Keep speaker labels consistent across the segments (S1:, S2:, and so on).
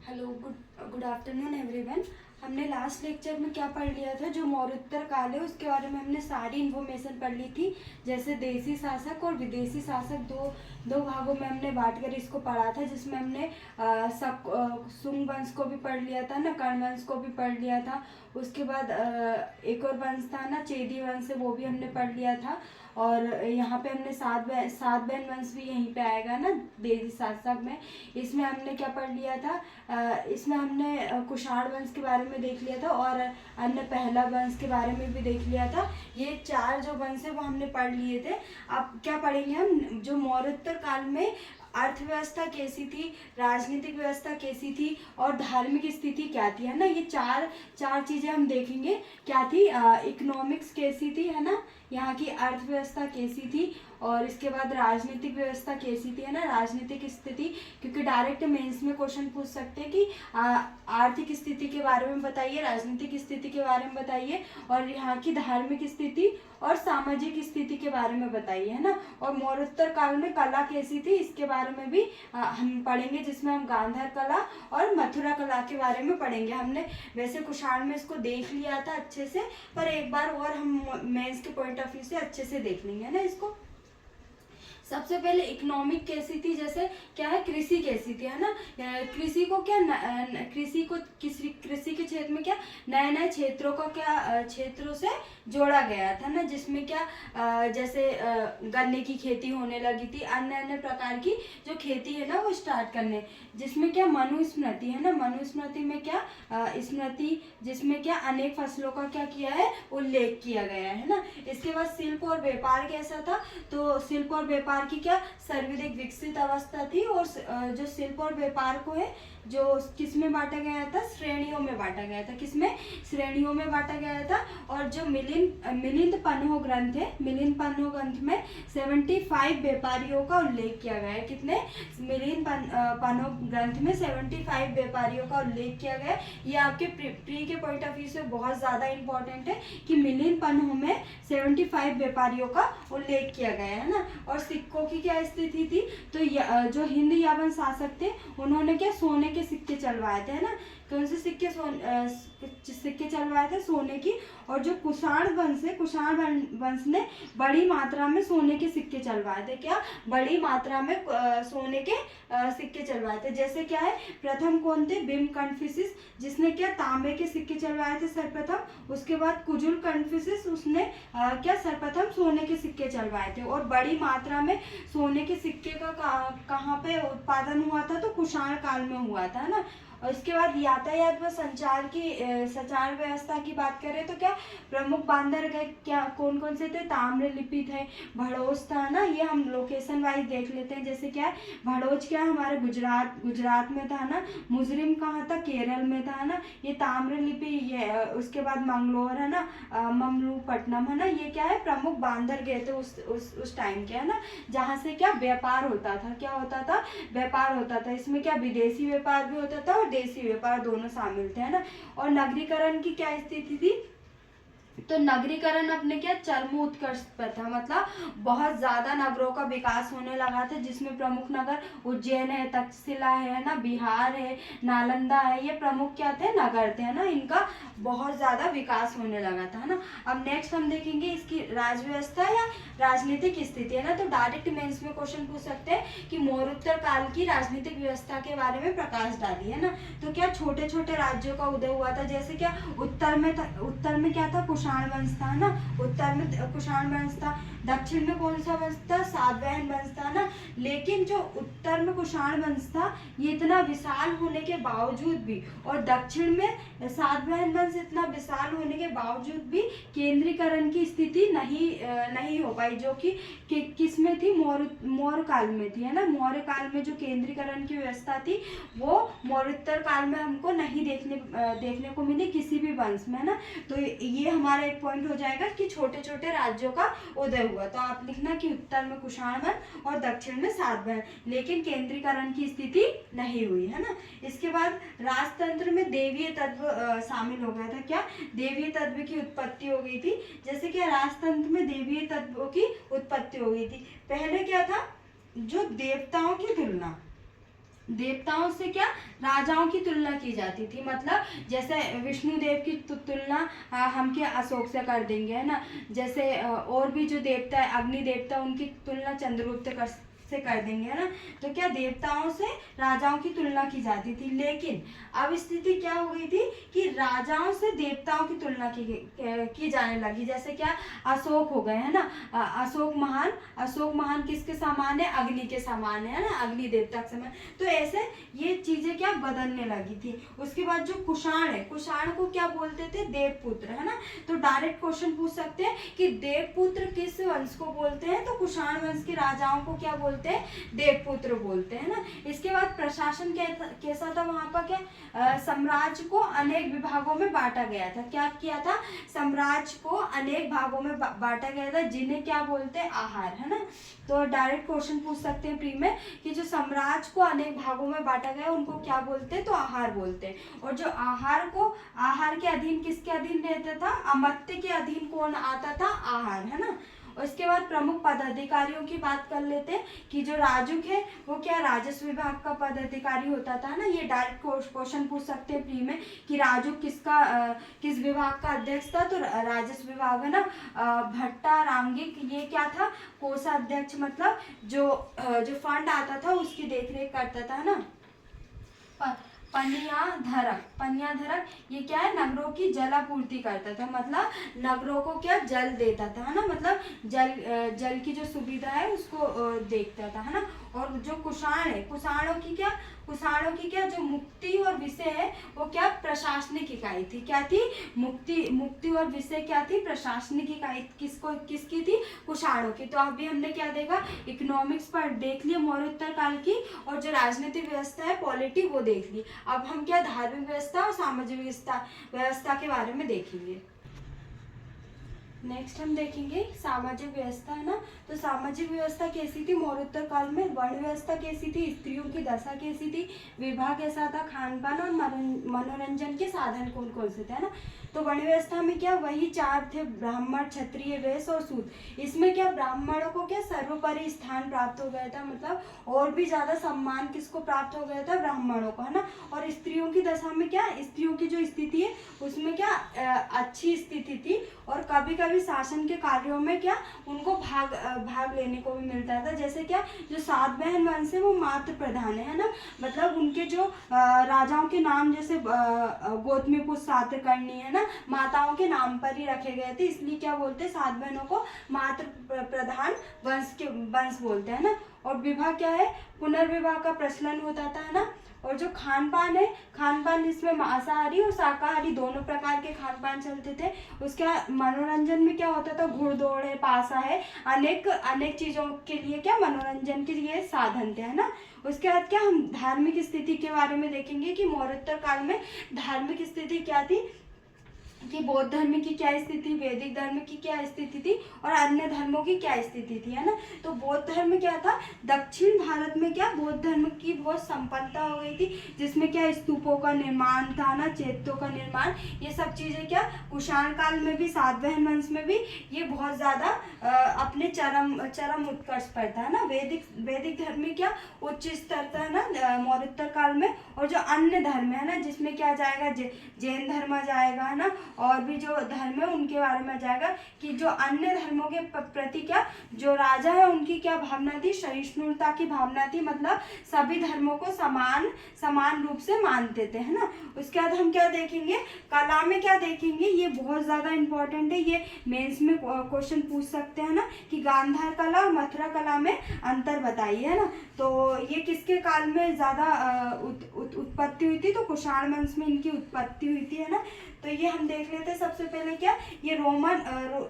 S1: Hello, good afternoon everyone. हमने last lecture में क्या पढ़ लिया था, जो मौर्योत्तर काल है उसके बारे में हमने सारी इन्फॉर्मेशन पढ़ ली थी। जैसे देसी शासक और विदेशी शासक दो भागों में हमने बांट कर इसको पढ़ा था, जिसमें हमने सुंग वंश को भी पढ़ लिया था ना, कर्ण वंश को भी पढ़ लिया था। उसके बाद एक और वंश था ना, चेदी वंश है, वो भी हमने पढ़ लिया था। और यहाँ पे हमने सातवाहन वंश भी यहीं पे आएगा ना, देसी शासक में। इसमें हमने क्या पढ़ लिया था, इसमें हमने कुषाण वंश के बारे में देख लिया था और अन्य पहला वंश के बारे में भी देख लिया था। ये चार जो वंश है वो हमने पढ़ लिए थे। अब क्या पढ़ेंगे हम, जो मौर्योत्तर काल में अर्थव्यवस्था कैसी थी, राजनीतिक व्यवस्था कैसी थी और धार्मिक स्थिति क्या थी, है ना। ये चार चीजें हम देखेंगे। क्या थी, इकोनॉमिक्स कैसी थी, है ना, यहाँ की अर्थव्यवस्था कैसी थी, और इसके बाद राजनीतिक व्यवस्था कैसी थी, है ना, राजनीतिक स्थिति। क्योंकि डायरेक्ट मेंस में क्वेश्चन पूछ सकते हैं कि आर्थिक स्थिति के बारे में बताइए, राजनीतिक स्थिति के बारे में बताइए, और यहाँ की धार्मिक स्थिति और सामाजिक स्थिति के बारे में बताइए, है ना। और मौर्योत्तर काल में कला कैसी थी, इसके बारे में भी हम पढ़ेंगे, जिसमें हम गांधार कला और मथुरा कला के बारे में पढ़ेंगे। हमने वैसे कुषाण में इसको देख लिया था अच्छे से, पर एक बार और हम मेंस के पॉइंट ऑफ व्यू से अच्छे से देख लेंगे, है ना इसको। सबसे पहले इकोनॉमिक कैसी थी, जैसे क्या है, कृषि कैसी थी, है ना। कृषि को क्या कृषि के क्षेत्र में क्या नए नए क्षेत्रों का क्या क्षेत्रों से जोड़ा गया था ना, जिसमें क्या जैसे गन्ने की खेती होने लगी थी, अन्य अन्य प्रकार की जो खेती है ना वो स्टार्ट करने, जिसमें क्या मनुस्मृति है ना, मनुस्मृति में क्या स्मृति, जिसमें क्या अनेक फसलों का क्या किया है, उल्लेख किया गया है ना। इसके बाद शिल्प और व्यापार कैसा था, तो शिल्प और व्यापार की क्या सर्वाधिक विकसित अवस्था थी। और जो शिल्प और व्यापार को है जो किस में बांटा गया था, श्रेणियों में बांटा गया था, किसमें, श्रेणियों में बांटा गया था। और जो मिलिंद पन्हो ग्रंथ है, मिलिंद पन्हो ग्रंथ में 75 व्यापारियों का उल्लेख किया गया है। कितने, मिलिंद पन्हो ग्रंथ में 75 व्यापारियों का उल्लेख किया गया है। ये आपके प्री के पॉइंट ऑफ व्यू से बहुत ज्यादा इंपॉर्टेंट है कि मिलिंद पन्हो में 75 व्यापारियों का उल्लेख किया गया है ना। और सिक्कों की क्या स्थिति थी, तो जो हिंद यावन शासक थे उन्होंने क्या सोने के सिक्के चलवाए थे, है ना। कौन से सिक्के, सिक्के चलवाए थे, सोने की। और जो कुषाण वंश है, कुषाण वंश ने बड़ी मात्रा में सोने के सिक्के चलवाए थे, क्या बड़ी मात्रा में सोने के सिक्के चलवाए थे। जैसे क्या है, प्रथम कौन थे, बिम कन्फ्यूशियस, जिसने क्या तांबे के सिक्के चलवाए थे सर्वप्रथम। उसके बाद कुजुल कन्फ्यूशियस, उसने क्या सर्वप्रथम सोने के सिक्के चलवाए थे। और बड़ी मात्रा में सोने के सिक्के का कहाँ पे उत्पादन हुआ था, तो कुषाण काल में हुआ था, है ना। और इसके बाद यातायात व संचार व्यवस्था की बात करें तो क्या प्रमुख बंदरगाह क्या कौन कौन से थे, ताम्रलिप्ति थे, भड़ोस था ना। ये हम लोकेशन वाइज देख लेते हैं। जैसे क्या है, भड़ोच क्या हमारे गुजरात में था ना, मुजरिम कहाँ था, केरल में था ना। ये ताम्रलिप्ति, ये उसके बाद मंगलोर है ना, ममलूपट्टनम है ना। ये क्या है, प्रमुख बंदरगाह थे उस टाइम के, है ना, जहाँ से क्या व्यापार होता था, क्या होता था, व्यापार होता था। इसमें क्या विदेशी व्यापार भी होता था और देशी व्यापार दोनों शामिल थे, है ना। और नगरीकरण की क्या स्थिति थी, तो नगरीकरण अपने क्या चरम उत्कर्ष पर था, मतलब बहुत ज्यादा नगरों का विकास होने लगा था, जिसमें प्रमुख नगर उज्जैन है, तक्षशिला है ना, बिहार है, नालंदा है। ये प्रमुख क्या थे, नगर थे, है ना। इनका बहुत ज्यादा विकास होने लगा था, है ना। अब नेक्स्ट हम देखेंगे इसकी राजव्यवस्था या राजनीतिक स्थिति, है ना। तो डायरेक्ट मेंस में क्वेश्चन पूछ सकते हैं कि मौर्योत्तर काल की राजनीतिक व्यवस्था के बारे में प्रकाश डाली, है ना। तो क्या छोटे छोटे राज्यों का उदय हुआ था। जैसे क्या उत्तर में क्या था, कुषाण वंश था ना, उत्तर में कुषाण वंश था। दक्षिण में कौन सा वंश था, सातवाहन वंश था ना। लेकिन जो उत्तर में कुषाण वंश था ये इतना विशाल होने के बावजूद भी, और दक्षिण में सातवाहन वंश इतना विशाल होने के बावजूद भी केंद्रीकरण की स्थिति नहीं हो पाई, जो कि किस में थी, मौर्य काल में थी, है ना। मौर्य काल में जो केंद्रीकरण की व्यवस्था थी वो मौर्योत्तर काल में हमको नहीं देखने को मिली किसी भी वंश में, है ना। तो ये हमारा एक पॉइंट हो जाएगा कि छोटे छोटे राज्यों का उदय हुआ। तो आप लिखना कि उत्तर में कुषाण वंश और दक्षिण में सातवाहन, लेकिन केंद्रीकरण की स्थिति नहीं हुई, है ना। इसके बाद राजतंत्र में देवीय तत्व शामिल हो गया था। क्या देवीय तत्व की उत्पत्ति हो गई थी। जैसे कि राजतंत्र में देवीय तत्वों की उत्पत्ति हो गई थी। पहले क्या था, जो देवताओं की तुलना देवताओं से क्या राजाओं की तुलना की जाती थी। मतलब जैसे विष्णु देव की तुलना हम क्या अशोक से कर देंगे, है ना। जैसे और भी जो देवता है, अग्नि देवता, उनकी तुलना चंद्रगुप्त से कर देंगे, है ना। तो क्या देवताओं से राजाओं की तुलना की जाती थी। लेकिन अब स्थिति क्या हो गई थी कि राजाओं से देवताओं की तुलना की जाने लगी। जैसे क्या अशोक हो गए, है ना। अशोक महान किसके समान है? अग्नि के समान है ना, अग्नि देवता के समान। तो ऐसे ये चीजें क्या बदलने लगी थी। उसके बाद जो कुषाण है, कुषाण को क्या बोलते थे? देवपुत्र, है ना। तो डायरेक्ट क्वेश्चन पूछ सकते हैं कि देवपुत्र किस वंश को बोलते हैं? तो कुषाण वंश के राजाओं को क्या बोलते हैं? देवपुत्र बोलते हैं ना। इसके बाद प्रशासन कैसा था वहां पर? क्या साम्राज्य को अनेक विभागों में बांटा गया था। क्या किया था? साम्राज्य को अनेक भागों में बांटा गया था, जिन्हें क्या बोलते हैं? आहार, है ना। तो डायरेक्ट क्वेश्चन पूछ सकते हैं प्री में कि जो साम्राज्य को अनेक भागों में बांटा गया उनको क्या बोलते हैं? तो आहार बोलते हैं। और जो आहार के अधीन किसके अधीन रहता था? अमात्य के अधीन कौन आता था? आहार, है ना। उसके बाद प्रमुख पदाधिकारियों की बात कर लेते हैं कि जो राजुक है वो क्या राजस्व विभाग का पदाधिकारी होता था ना। ये डायरेक्ट क्वेश्चन पूछ सकते हैं प्री में कि राजुक किस विभाग का अध्यक्ष था? तो राजस्व विभाग, है ना। भट्टा रामगिक ये क्या था? कोषाध्यक्ष, मतलब जो फंड आता था उसकी देखरेख करता था, है ना। पनियाधरक ये क्या है? नगरों की जलापूर्ति करता था, मतलब नगरों को क्या जल देता था, है ना। मतलब जल की जो सुविधा है उसको देखता था, है ना। और जो कुषाण है, कुषाणों की क्या जो मुक्ति और विषय है वो क्या प्रशासनिक इकाई थी। क्या थी? मुक्ति और विषय क्या थी? प्रशासनिक इकाई किसकी थी? कुषाणों की। तो अभी हमने क्या देखा? इकोनॉमिक्स पर देख लिया मौर्योत्तर काल की, और जो राजनीतिक व्यवस्था है पॉलिटी वो देख ली। अब हम क्या धार्मिक व्यवस्था और सामाजिक व्यवस्था के बारे में देखेंगे। नेक्स्ट हम देखेंगे सामाजिक व्यवस्था, है ना। तो सामाजिक व्यवस्था कैसी थी मौर्योत्तर काल में? वर्ण व्यवस्था कैसी थी? स्त्रियों की दशा कैसी थी? विवाह कैसा था? खान पान और मनोरंजन के साधन कौन कौन से थे, है ना। तो वर्ण व्यवस्था में क्या वही चार थे, ब्राह्मण, क्षत्रिय, वैश्य और शूद्र। इसमें क्या ब्राह्मणों को क्या सर्वोपरि स्थान प्राप्त हो गया था, मतलब और भी ज्यादा सम्मान किसको प्राप्त हो गया था? ब्राह्मणों को, है ना। और स्त्रियों की दशा में क्या स्त्रियों की जो स्थिति है उसमें क्या अच्छी स्थिति थी, और कभी कभी शासन के कार्यों में क्या उनको भाग लेने को भी मिलता था। जैसे क्या जो सातवाहन वंश है वो मातृ प्रधान है ना। मतलब उनके जो राजाओं के नाम जैसे गौतमीपुत्र, सातकर्णी, है ना, माताओं के नाम पर ही रखे गए थे, इसलिए क्या बोलते हैं? सातवाहनों को मातृ प्रधान वंश बोलते हैं ना। और विवाह क्या है? पुनर्विवाह का प्रचलन होता था, है ना। और जो खान पान है, खान पान जिसमें मांसाहारी और शाकाहारी दोनों प्रकार के खान पान चलते थे। उसका मनोरंजन में क्या होता था? घुड़दौड़ है, पासा है, अनेक चीजों के लिए क्या मनोरंजन के लिए साधन थे, है ना। उसके बाद क्या हम धार्मिक स्थिति के बारे में देखेंगे कि मौर्योत्तर काल में धार्मिक स्थिति क्या थी, कि बौद्ध धर्म की क्या स्थिति, वैदिक धर्म की क्या स्थिति थी, और अन्य धर्मों की क्या स्थिति थी, है ना। तो बौद्ध धर्म क्या था? दक्षिण भारत में क्या बौद्ध धर्म की बहुत संपन्नता हो गई थी, जिसमें क्या स्तूपों का निर्माण था ना, चैत्यों का निर्माण, ये सब चीजें क्या कुषाण काल में भी, सातवाहन वंश में भी ये बहुत ज्यादा अपने चरम उत्कर्ष पर था ना। वैदिक धर्म में क्या उच्च स्तर था ना मौर्योत्तर काल में। और जो अन्य धर्म है ना, जिसमें क्या जाएगा? जैन धर्म आ जाएगा, है ना। और भी जो धर्म है उनके बारे में जाएगा कि जो अन्य धर्मों के प्रति क्या जो राजा है उनकी क्या भावना थी? सहिष्णुता की भावना थी, मतलब सभी धर्मों को समान रूप से मानते थे, है ना। उसके बाद हम क्या देखेंगे? कला में क्या देखेंगे? ये बहुत ज्यादा इंपॉर्टेंट है, ये मेंस में क्वेश्चन पूछ सकते हैं ना कि गांधार कला और मथुरा कला में अंतर बताइए, है ना। तो ये किसके काल में ज्यादा उत्पत्ति हुई थी? तो कुषाण वंश में इनकी उत्पत्ति हुई थी, है ना। तो ये हम देख लेते हैं सबसे पहले क्या ये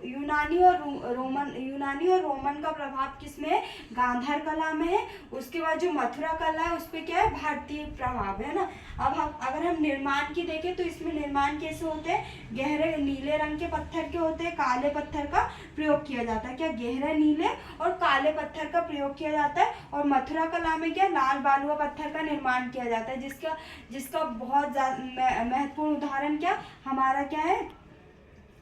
S1: यूनानी और रोमन का प्रभाव किसमें है? गांधार कला में है। उसके बाद जो मथुरा कला है उस पर क्या है? भारतीय प्रभाव है ना। अब अगर हम निर्माण की देखें तो इसमें निर्माण कैसे होते हैं? गहरे नीले रंग के पत्थर के होते हैं, काले पत्थर का प्रयोग किया जाता है। क्या गहरे नीले और काले पत्थर का प्रयोग किया जाता है। और मथुरा कला में क्या लाल बालुआ पत्थर का निर्माण किया जाता है, जिसका बहुत महत्वपूर्ण उदाहरण क्या हमारा क्या है?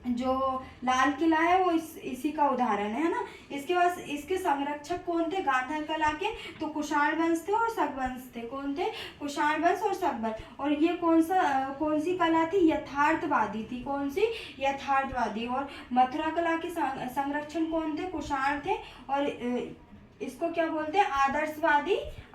S1: जो लाल किला है वो इसी का उदाहरण है ना। इसके बाद इसके संरक्षक कौन थे गांधार कला के? तो कुषाण वंश थे और शक वंश थे। कौन थे? कुषाण वंश और शक वंश। और ये कौन सी कला थी? यथार्थवादी थी। कौन सी? यथार्थवादी। और मथुरा कला के संरक्षण कौन थे? कुषाण थे। और इसको क्या बोलते हैं?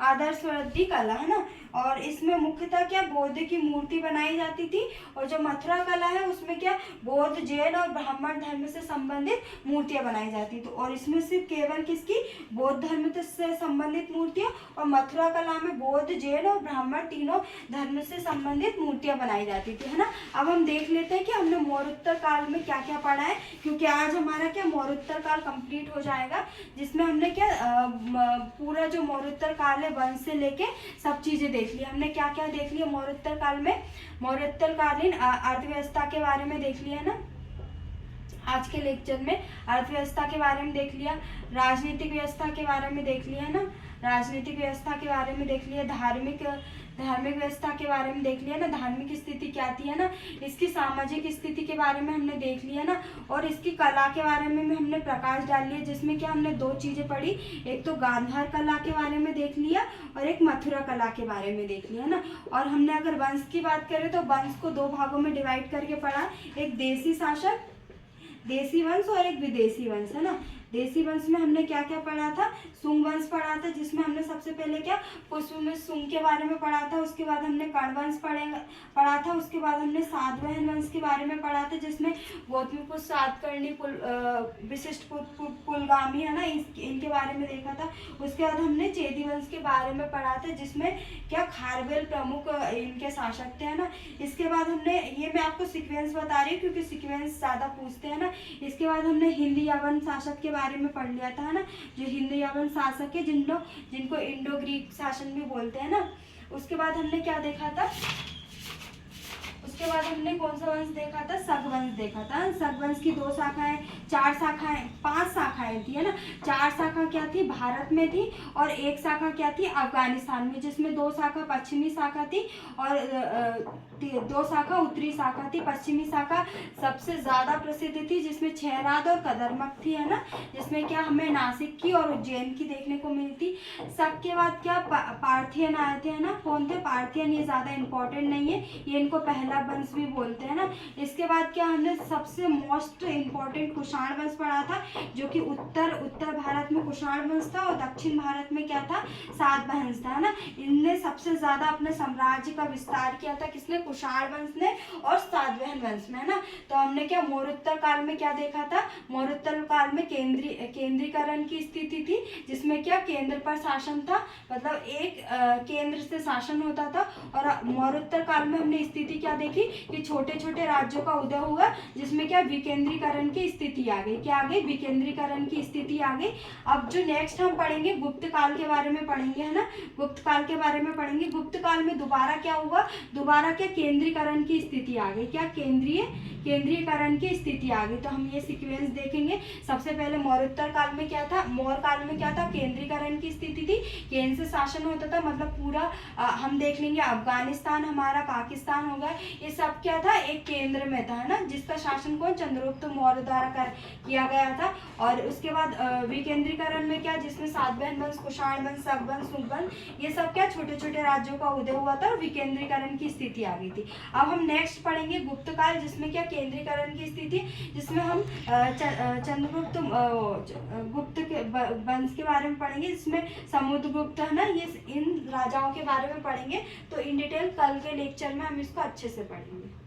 S1: आदर्शवादी कला, है ना। और इसमें मुख्यतः क्या बौद्ध की मूर्ति बनाई जाती थी। और जो मथुरा कला है उसमें क्या बौद्ध, जैन और ब्राह्मण धर्म से संबंधित मूर्तियां बनाई जाती थी। और इसमें सिर्फ केवल किसकी? बौद्ध धर्म से संबंधित मूर्तियां। और मथुरा कला में बौद्ध, जैन और ब्राह्मण तीनों धर्म से संबंधित मूर्तियां बनाई जाती थी, है ना। अब हम देख लेते हैं कि हमने मौर्योत्तर काल में क्या क्या पढ़ा है, क्योंकि आज हमारा क्या मौर्योत्तर काल कंप्लीट हो जाएगा, जिसमें हमने क्या पूरा जो मौर्योत्तर काल है वंश से लेके सब चीजें देख लिया। हमने क्या क्या देख लिया मौर्योत्तर काल में? मौर्योत्तर कालीन अर्थव्यवस्था के बारे में देख लिया ना आज के लेक्चर में। अर्थव्यवस्था के बारे में देख लिया, राजनीतिक व्यवस्था के बारे में देख लिया ना, राजनीतिक व्यवस्था के बारे में देख लिया, धार्मिक व्यवस्था के बारे में देख लिया ना, धार्मिक स्थिति क्या थी, है ना। इसकी सामाजिक स्थिति के बारे में हमने देख लिया ना। और इसकी कला के बारे में हमने प्रकाश डाल लिया, जिसमें क्या हमने दो चीजें पढ़ी, एक तो गांधार कला के बारे में देख लिया और एक मथुरा कला के बारे में देख लिया ना। और हमने अगर वंश की बात करें तो वंश को दो भागों में डिवाइड करके पढ़ा, एक देशी शासक, देशी वंश और एक विदेशी वंश, है ना। देशी वंश में हमने क्या क्या पढ़ा था? सुंग वंश पढ़ा था, जिसमें हमने सबसे पहले क्या पुष्प सुंग के बारे में पढ़ा था। उसके बाद हमने कर्ण वंश पढ़ा था। उसके बाद हमने सातवाहन वंश के बारे में पढ़ा था, जिसमें गौतमीपुत्र, सातकर्णी, विशिष्ट पुलगामी, है ना, इनके बारे में देखा था। उसके बाद हमने चेदी वंश के बारे में पढ़ा था, जिसमें क्या खारवेल प्रमुख इनके शासक थे, है ना। इसके बाद हमने, ये मैं आपको सीक्वेंस बता रही हूँ क्योंकि सीक्वेंस ज्यादा पूछते हैं ना। इसके बाद हमने हिंद यावन शासक के बारे में पढ़ लिया था, है ना। जो हिंद यावन शासक है जिनको इंडो ग्रीक शासन भी बोलते हैं ना। उसके बाद हमने क्या देखा था? उसके बाद हमने कौन सा वंश देखा था? शक वंश देखा था। शक वंश की दो शाखाएं, चार शाखाएं, 5 शाखाएं थी, है ना। 4 शाखा क्या थी? भारत में थी। और एक शाखा क्या थी? अफगानिस्तान में, जिसमें 2 शाखा पश्चिमी शाखा थी और 2 शाखा उत्तरी शाखा थी। पश्चिमी शाखा सबसे ज्यादा प्रसिद्ध थी, जिसमें छहराद और कदरमक थी, है ना। जिसमें क्या हमें नासिक की और उज्जैन की देखने को मिलती। शक के बाद क्या पार्थियन आए थे, है ना। कौन थे? पार्थियन। ये ज्यादा इंपॉर्टेंट नहीं है, ये इनको पहला वंश भी बोलते हैं ना। इसके बाद क्या हमने सबसे मोस्ट इंपॉर्टेंट कुषाण वंश पढ़ा था, जो कि उत्तर भारत में कुषाण वंश था और दक्षिण भारत में क्या था? सातवाहन था, है ना। इनने सबसे ज्यादा अपने साम्राज्य का विस्तार किया था, किसने? कुषाण वंश ने और सातवाहन वंश में, है ना। तो हमने क्या मौर्योत्तर काल में क्या देखा था? मौर्योत्तर काल में केंद्रीकरण की स्थिति थी, जिसमें क्या केंद्र पर शासन था, मतलब एक केंद्र से शासन होता था। और मौर्योत्तर काल में हमने स्थिति क्या देखी कि छोटे छोटे राज्यों का उदय हुआ, जिसमें क्या विकेंद्रीकरण की स्थिति आ गई। क्या आ गई? विकेंद्रीकरण की स्थिति आ गई। अब जो नेक्स्ट हम पढ़ेंगे गुप्त काल के बारे में पढ़ेंगे, है ना। गुप्त काल के बारे में पढ़ेंगे। गुप्त काल में दोबारा क्या हुआ? दोबारा क्या केंद्रीकरण की स्थिति आ गई। क्या? केंद्रीकरण की स्थिति आ गई। तो हम ये सीक्वेंस देखेंगे। सबसे पहले मौर्योत्तर काल में क्या था? मौर्य काल में क्या था? केंद्रीकरण की स्थिति थी, केंद्र से शासन होता था, मतलब पूरा हम देख लेंगे अफगानिस्तान हमारा, पाकिस्तान हो गया, ये सब क्या था? एक केंद्र में था, है ना, जिसका शासन कौन? चंद्रगुप्त मौर्य द्वारा किया गया था। और उसके बाद विकेंद्रीकरण में क्या? जिसमें सातवाहन वंश, कुषाण वंश, शक वंश, सुंग वंश, ये सब क्या छोटे छोटे राज्यों का उदय हुआ था और विकेंद्रीकरण की स्थिति आ गई थी। अब हम नेक्स्ट पढ़ेंगे गुप्त काल, जिसमें क्या केंद्रीकरण की स्थिति, जिसमें हम चंद्रगुप्त गुप्त के वंश के बारे में पढ़ेंगे, जिसमें समुद्रगुप्त, है ना, ये इन राजाओं के बारे में पढ़ेंगे। तो इन डिटेल कल के लेक्चर में हम इसको अच्छे से पढ़ेंगे।